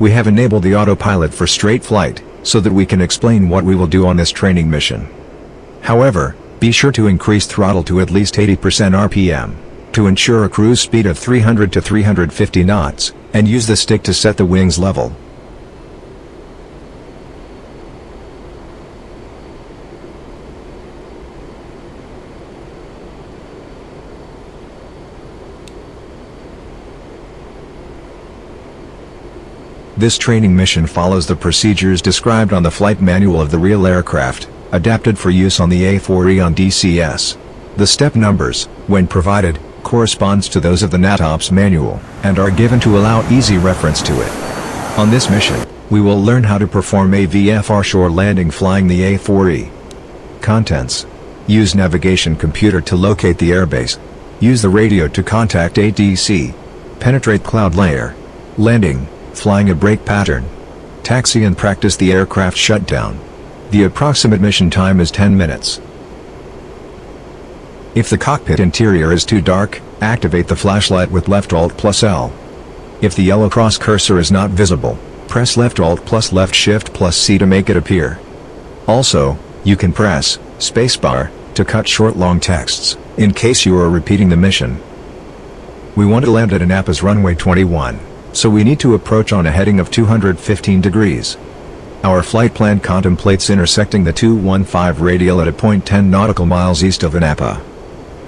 we have enabled the autopilot for straight flight, so that we can explain what we will do on this training mission. However, be sure to increase throttle to at least 80% RPM, to ensure a cruise speed of 300 to 350 knots, and use the stick to set the wings level. This training mission follows the procedures described on the flight manual of the real aircraft, adapted for use on the A-4E on DCS. The step numbers, when provided, corresponds to those of the NatOps manual, and are given to allow easy reference to it. On this mission, we will learn how to perform a VFR shore landing flying the A-4E. Contents: use navigation computer to locate the airbase. Use the radio to contact ATC. Penetrate cloud layer. Landing, flying a brake pattern. Taxi and practice the aircraft shutdown. The approximate mission time is 10 minutes. If the cockpit interior is too dark, activate the flashlight with left Alt plus L. If the yellow cross cursor is not visible, press left Alt plus left Shift plus C to make it appear. Also, you can press spacebar to cut short long texts, in case you are repeating the mission. We want to land at Annapolis runway 21. So we need to approach on a heading of 215 degrees. Our flight plan contemplates intersecting the 215 radial at a point 10 nautical miles east of Annapolis.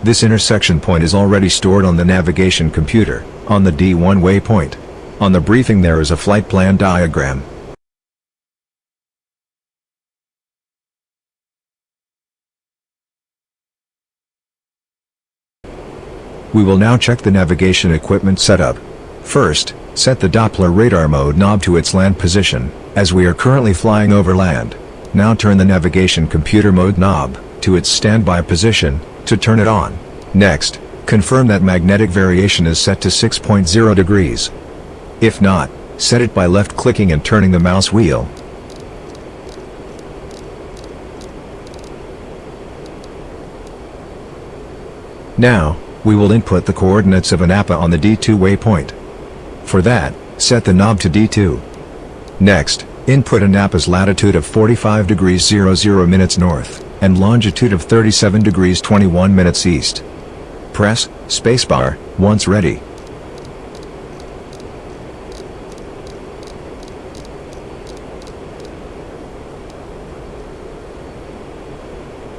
This intersection point is already stored on the navigation computer, on the D1 waypoint. On the briefing there is a flight plan diagram. We will now check the navigation equipment setup. First, set the Doppler radar mode knob to its land position, as we are currently flying over land. Now turn the navigation computer mode knob to its standby position, to turn it on. Next, confirm that magnetic variation is set to 6.0 degrees. If not, set it by left-clicking and turning the mouse wheel. Now, we will input the coordinates of Annapolis on the D2 waypoint. For that, set the knob to D2. Next, input Annapolis latitude of 45 degrees 00 minutes north, and longitude of 37 degrees 21 minutes east. Press spacebar once ready.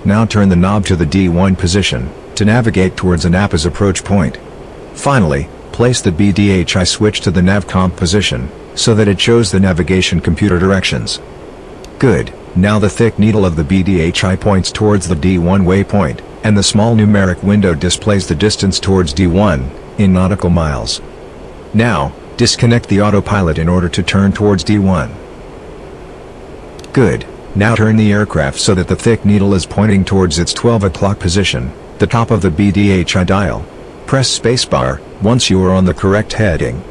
Now turn the knob to the D1 position, to navigate towards Annapolis approach point. Finally, place the BDHI switch to the navcomp position, so that it shows the navigation computer directions. Good, now the thick needle of the BDHI points towards the D1 waypoint, and the small numeric window displays the distance towards D1, in nautical miles. Now, disconnect the autopilot in order to turn towards D1. Good, now turn the aircraft so that the thick needle is pointing towards its 12 o'clock position, the top of the BDHI dial. Press spacebar once you are on the correct heading.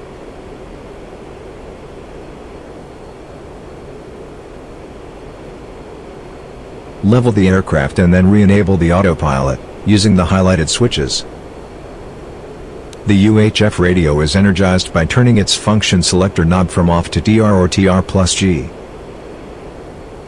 Level the aircraft and then re-enable the autopilot, using the highlighted switches. The UHF radio is energized by turning its function selector knob from off to TR or TR plus G.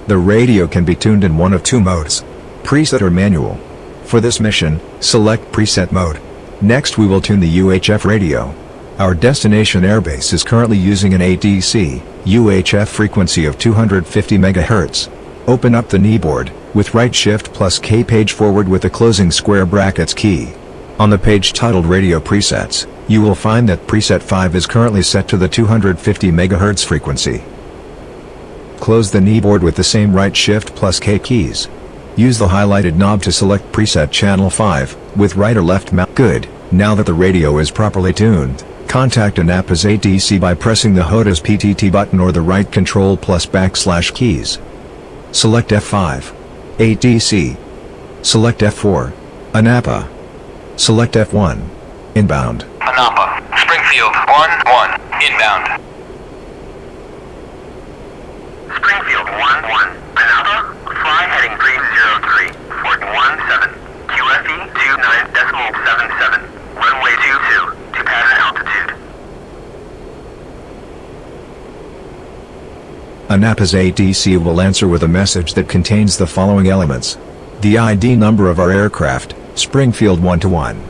The radio can be tuned in one of two modes: preset or manual. For this mission, select preset mode. Next we will tune the UHF radio. Our destination airbase is currently using an ATC UHF frequency of 250 MHz. Open up the kneeboard, with right shift plus K page forward with the closing square brackets key. On the page titled Radio Presets, you will find that preset 5 is currently set to the 250 MHz frequency. Close the kneeboard with the same right shift plus K keys. Use the highlighted knob to select preset channel 5, with right or left mouse. Good, now that the radio is properly tuned, contact Annapolis ATC by pressing the HOTAS PTT button or the right control plus / keys. Select F5. ATC. Select F4. Annapolis. Select F1. Inbound. Annapolis, Springfield 1-1, inbound. Springfield 1-1, Annapolis, fly heading 303, Fort 17, QFE 29.77, runway 22, to pass altitude. Napa's ATC will answer with a message that contains the following elements: the ID number of our aircraft, Springfield 121.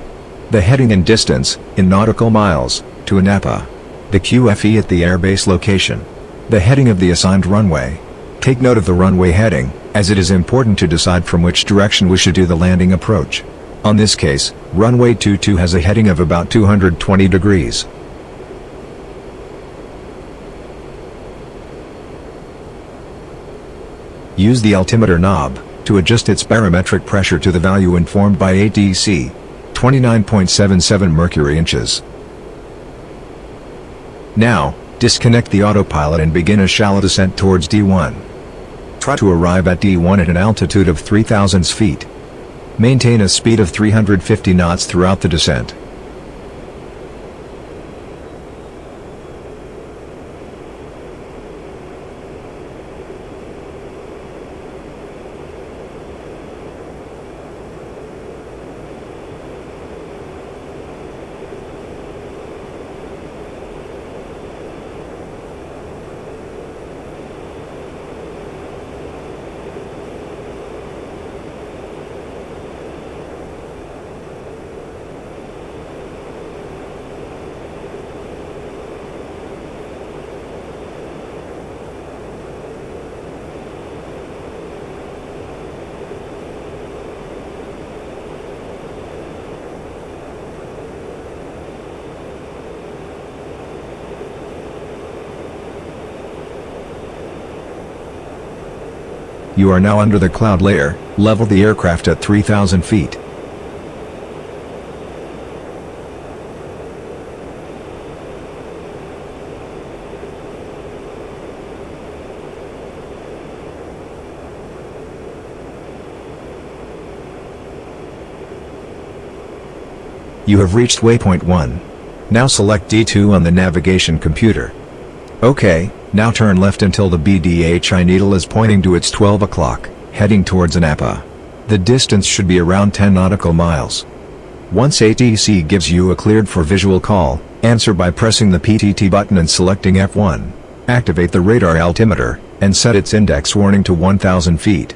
The heading and distance, in nautical miles, to Napa. The QFE at the airbase location. The heading of the assigned runway. Take note of the runway heading, as it is important to decide from which direction we should do the landing approach. On this case, runway 22 has a heading of about 220 degrees. Use the altimeter knob to adjust its barometric pressure to the value informed by ATC, 29.77 mercury inches. Now, disconnect the autopilot and begin a shallow descent towards D1. Try to arrive at D1 at an altitude of 3,000 feet. Maintain a speed of 350 knots throughout the descent. You are now under the cloud layer. Level the aircraft at 3,000 feet. You have reached waypoint 1. Now select D2 on the navigation computer. OK, now turn left until the BDHI needle is pointing to its 12 o'clock, heading towards Napa. The distance should be around 10 nautical miles. Once ATC gives you a cleared for visual call, answer by pressing the PTT button and selecting F1. Activate the radar altimeter, and set its index warning to 1,000 feet.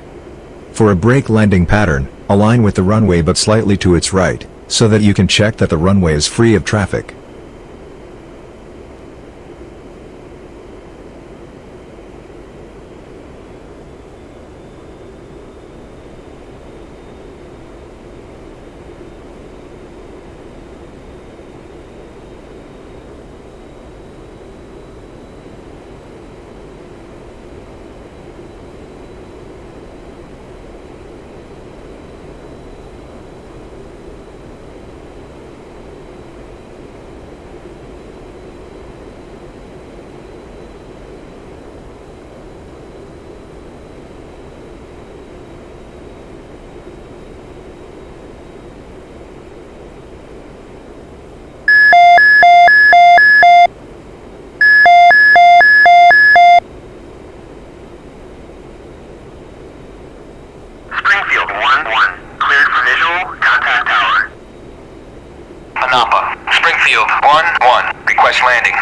For a brake landing pattern, align with the runway but slightly to its right, so that you can check that the runway is free of traffic. Springfield 1-1, request landing.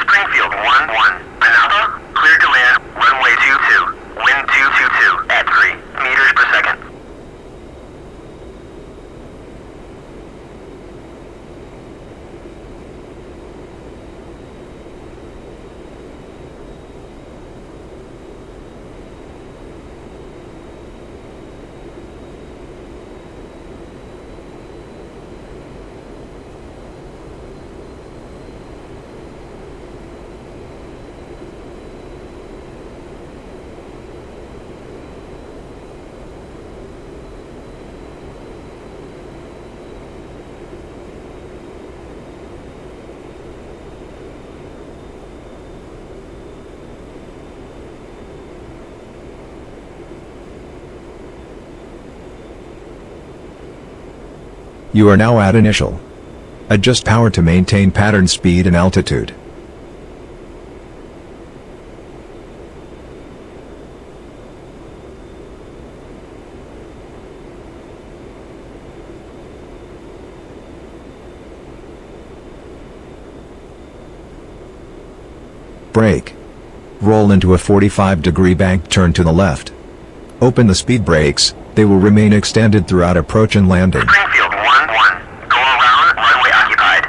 Springfield 1-1, Anapa, cleared to land, runway 22, wind 222, at 3 meters per second. You are now at initial. Adjust power to maintain pattern speed and altitude. Brake. Roll into a 45-degree bank turn to the left. Open the speed brakes, they will remain extended throughout approach and landing. Springfield 1-1. Go around, runway occupied.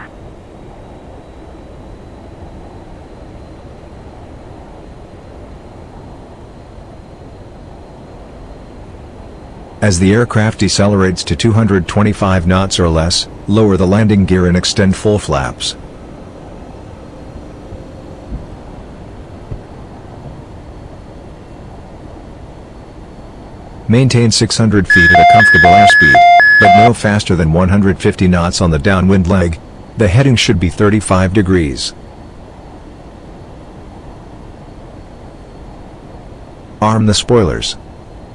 As the aircraft decelerates to 225 knots or less, lower the landing gear and extend full flaps. Maintain 600 feet at a comfortable airspeed, but no faster than 150 knots on the downwind leg. The heading should be 35 degrees. Arm the spoilers.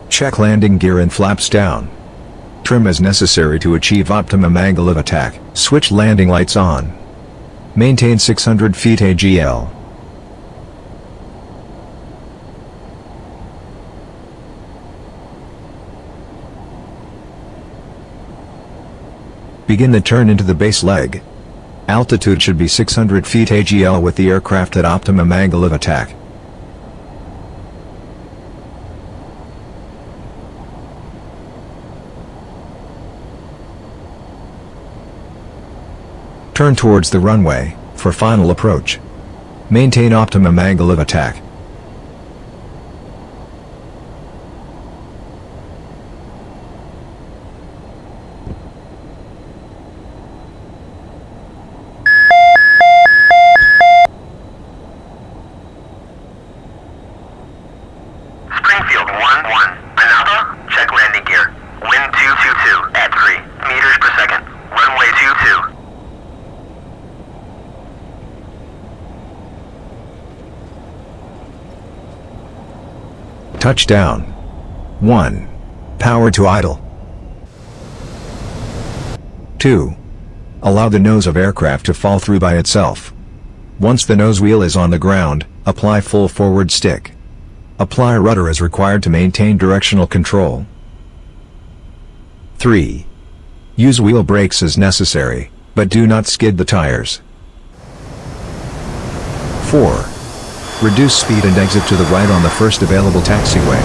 Check landing gear and flaps down. Trim as necessary to achieve optimum angle of attack. Switch landing lights on. Maintain 600 feet AGL. Begin the turn into the base leg. Altitude should be 600 feet AGL with the aircraft at optimum angle of attack. Turn towards the runway, for final approach. Maintain optimum angle of attack. Springfield 1-1. Another, check landing gear. Wind 222 at 3 meters per second. Runway 22. Touchdown. 1. Power to idle. 2. Allow the nose of aircraft to fall through by itself. Once the nose wheel is on the ground, apply full forward stick. Apply rudder as required to maintain directional control. 3. Use wheel brakes as necessary, but do not skid the tires. 4. Reduce speed and exit to the right on the first available taxiway.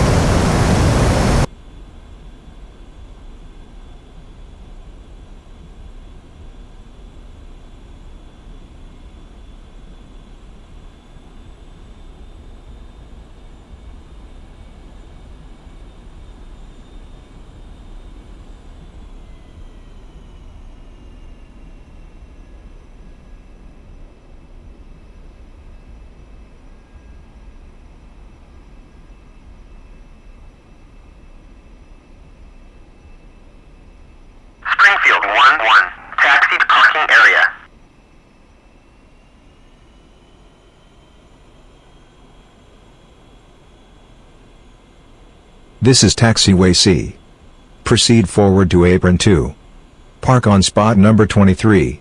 Springfield 1-1. Taxi to parking area. This is taxiway C. Proceed forward to apron 2. Park on spot number 23.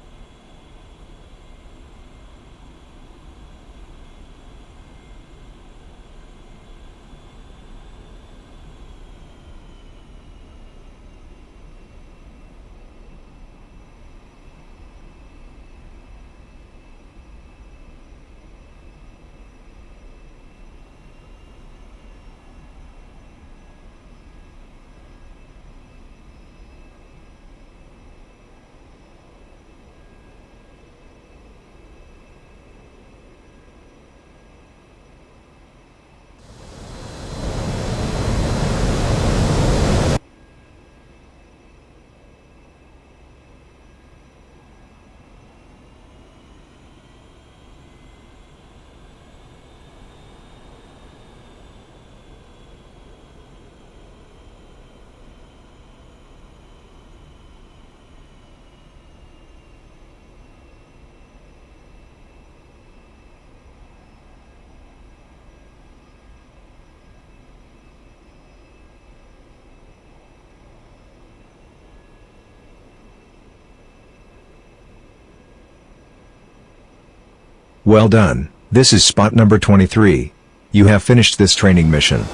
Well done, this is spot number 23. You have finished this training mission.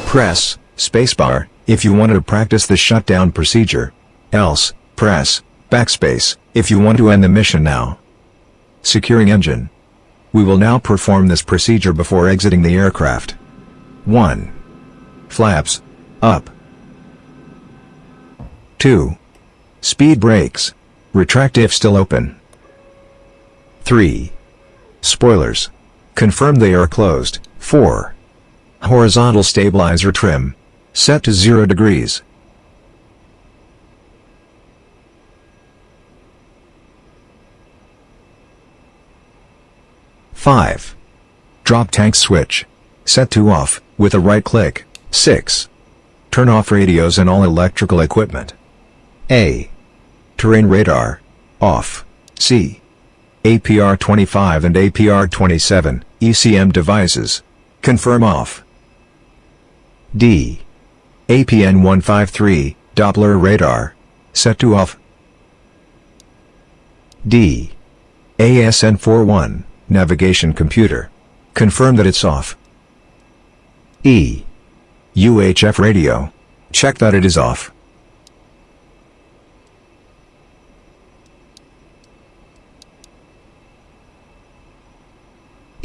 Press spacebar if you want to practice the shutdown procedure. Else, press backspace if you want to end the mission now. Securing engine. We will now perform this procedure before exiting the aircraft. 1. Flaps up. 2. Speed brakes retract if still open. 3. Spoilers confirm they are closed. 4. Horizontal stabilizer trim set to 0 degrees. 5. Drop tank switch set to off with a right click. 6. Turn off radios and all electrical equipment. A. Terrain radar off. C. APR-25 and APR-27 ECM devices confirm off. D. APN-153 Doppler radar set to off. D. ASN-41 navigation computer confirm that it's off. E. UHF radio check that it is off.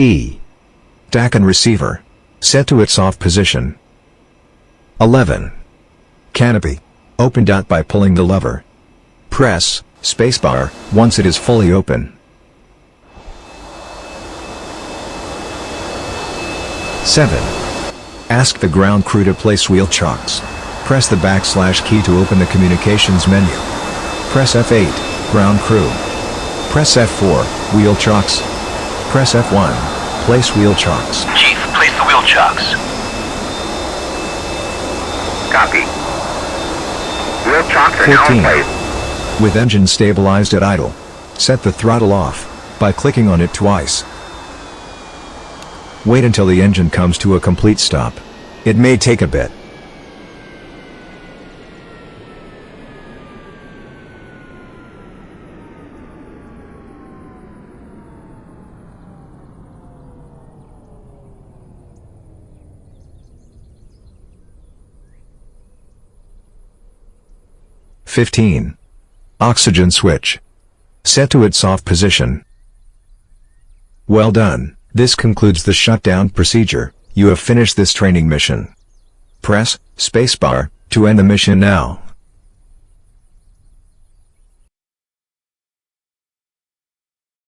E. DAC and receiver set to its off position. 11. Canopy opened out by pulling the lever. Press spacebar once it is fully open. 7. Ask the ground crew to place wheel chocks. Press the / key to open the communications menu. Press F8, ground crew. Press F4, wheel chocks. Press F1, place wheel chocks. Chief, place the wheel chocks. Copy. Wheel chocks are now 14. in place. With engine stabilized at idle, set the throttle off by clicking on it twice. Wait until the engine comes to a complete stop. It may take a bit. (15) Oxygen switch set to its off position. Well done. This concludes the shutdown procedure. You have finished this training mission. Press spacebar to end the mission now.